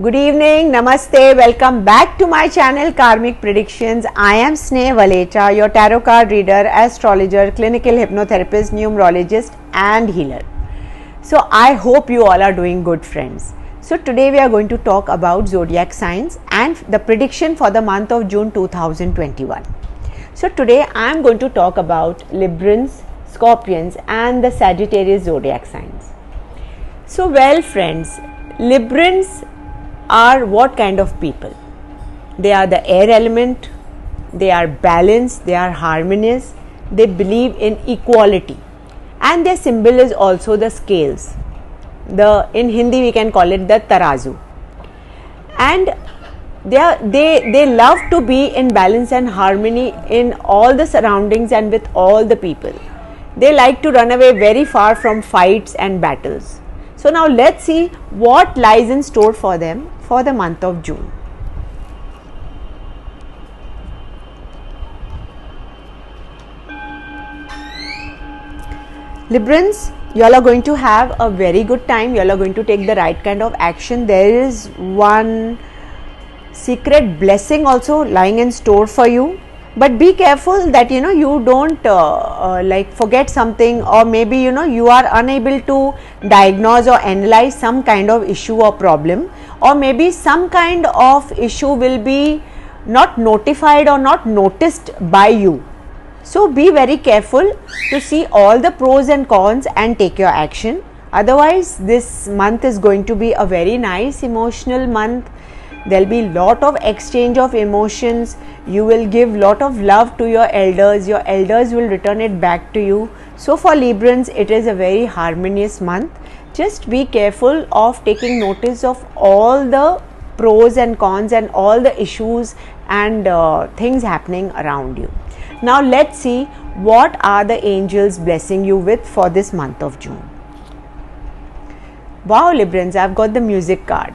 Good evening, namaste, welcome back to my channel Karmic Predictions. I am Sneh Valecha, your tarot card reader, astrologer, clinical hypnotherapist, numerologist and healer. So I hope you all are doing good, friends. So today we are going to talk about zodiac signs and the prediction for the month of June 2021. So today I am going to talk about Librans, Scorpions and the Sagittarius zodiac signs. So well, friends, Librans are what kind of people? They are the air element, they are balanced, they are harmonious, they believe in equality, and their symbol is also the scales. In Hindi we can call it the tarazu. And they love to be in balance and harmony in all the surroundings and with all the people. They like to run away very far from fights and battles. So now let's see what lies in store for them for the month of June. Librans, you all are going to have a very good time. You all are going to take the right kind of action. There is one secret blessing also lying in store for you. But be careful that you don't like forget something, or maybe you are unable to diagnose or analyze some kind of issue or problem, or maybe some kind of issue will be not notified or not noticed by you. So be very careful to see all the pros and cons and take your action. Otherwise this month is going to be a very nice emotional month. There will be lot of exchange of emotions. You will give lot of love to your elders will return it back to you. So for Librans, it is a very harmonious month. Just be careful of taking notice of all the pros and cons and all the issues and things happening around you. Now let's see what are the angels blessing you with for this month of June. Wow, Librans, I've got the music card.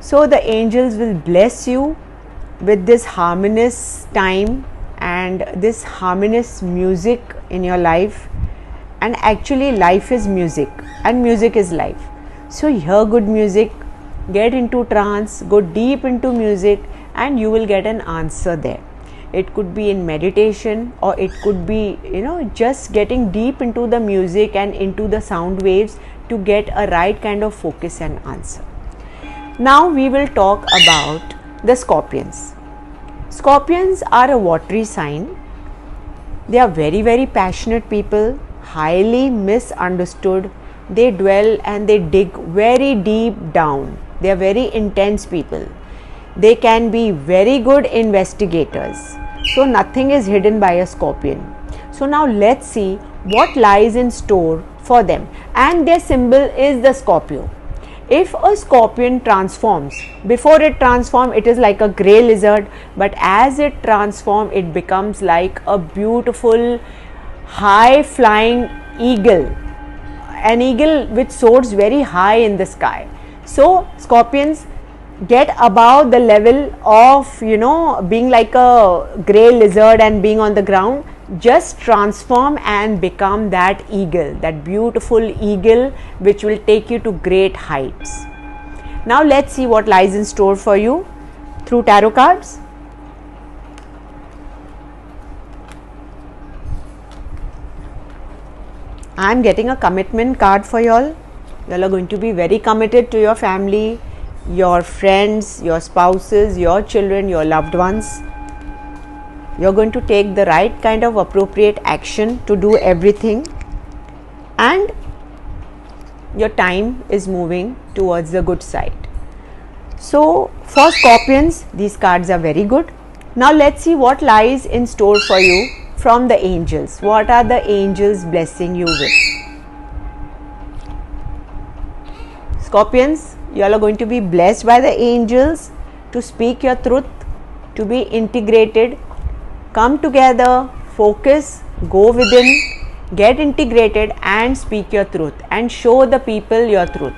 So the angels will bless you with this harmonious time and this harmonious music in your life. And actually life is music and music is life. So hear good music, get into trance, go deep into music, and you will get an answer there. It could be in meditation, or it could be just getting deep into the music and into the sound waves to get a right kind of focus and answer. Now we will talk about the Scorpions. Scorpions are a watery sign. They are very, very passionate people, highly misunderstood. They dwell and they dig very deep down. They are very intense people. They can be very good investigators. So nothing is hidden by a Scorpion. So now let's see what lies in store for them. And their symbol is the Scorpio. If a Scorpion transforms, before it transforms, it is like a grey lizard, but as it transforms, it becomes like a beautiful high flying eagle, an eagle which soars very high in the sky. So Scorpions get above the level of being like a grey lizard and being on the ground. Just transform and become that eagle, that beautiful eagle which will take you to great heights. Now let's see what lies in store for you through tarot cards. I am getting a commitment card for y'all. Y'all are going to be very committed to your family, your friends, your spouses, your children, your loved ones. You're going to take the right kind of appropriate action to do everything, and your time is moving towards the good side. So for Scorpions, these cards are very good. Now let's see what lies in store for you from the angels. What are the angels blessing you with? Scorpions, you all are going to be blessed by the angels to speak your truth, to be integrated. Come together, focus, go within, get integrated and speak your truth and show the people your truth.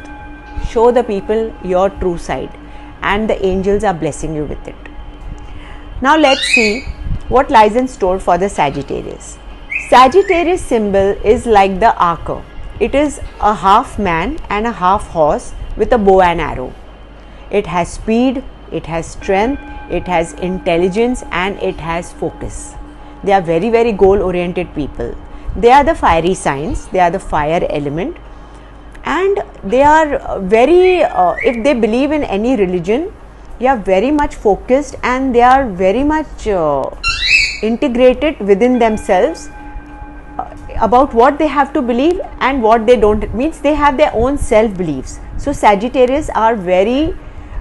Show the people your true side, and the angels are blessing you with it. Now let's see what lies in store for the Sagittarius. Sagittarius symbol is like the archer. It is a half man and a half horse with a bow and arrow. It has speed, it has strength, it has intelligence, and it has focus. They are very, very goal oriented people. They are the fiery signs, they are the fire element, and they are very, if they believe in any religion, they are very much focused and they are very much integrated within themselves about what they have to believe and what they don't, means they have their own self beliefs. So Sagittarius are very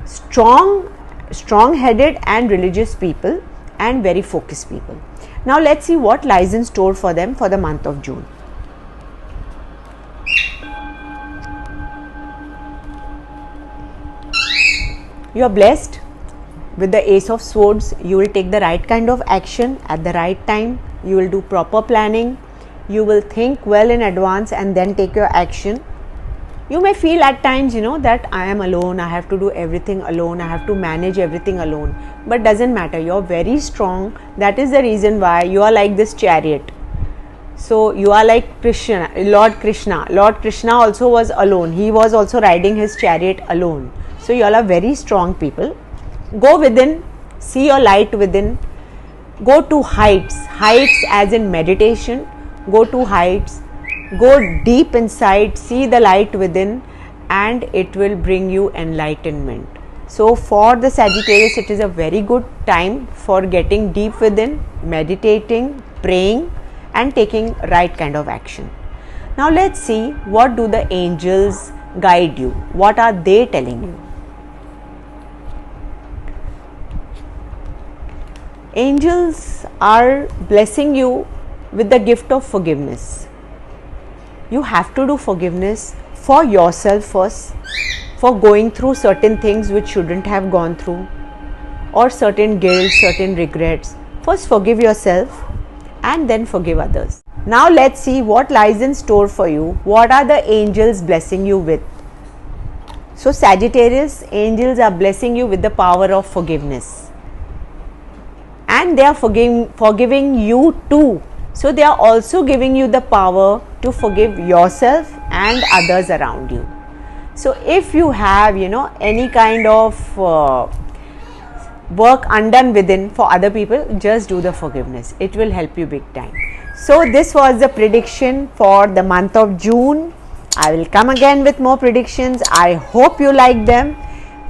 strong headed and religious people and very focused people. Now let's see what lies in store for them for the month of June. You are blessed with the Ace of Swords. You will take the right kind of action at the right time. You will do proper planning. You will think well in advance and then take your action. You may feel at times, that I am alone, I have to do everything alone, I have to manage everything alone. But doesn't matter, you're very strong. That is the reason why you are like this chariot. So you are like Krishna, Lord Krishna. Lord Krishna also was alone. He was also riding his chariot alone. So you all are very strong people. Go within, see your light within. Go to heights. Heights as in meditation. Go to heights. Go deep inside, see the light within, and it will bring you enlightenment. So for the Sagittarius, it is a very good time for getting deep within, meditating, praying, and taking right kind of action. Now let's see, what do the angels guide you? What are they telling you? Angels are blessing you with the gift of forgiveness. You have to do forgiveness for yourself first, for going through certain things which shouldn't have gone through, or certain guilt, certain regrets. First forgive yourself and then forgive others. Now let's see what lies in store for you. What are the angels blessing you with? So Sagittarius, angels are blessing you with the power of forgiveness, and they are forgiving you too. So they are also giving you the power to forgive yourself and others around you. So if you have, any kind of work undone within for other people, just do the forgiveness. It will help you big time. So this was the prediction for the month of June. I will come again with more predictions. I hope you like them.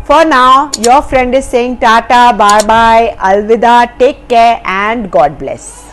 For now, your friend is saying Tata, bye bye, Alvida, take care and God bless.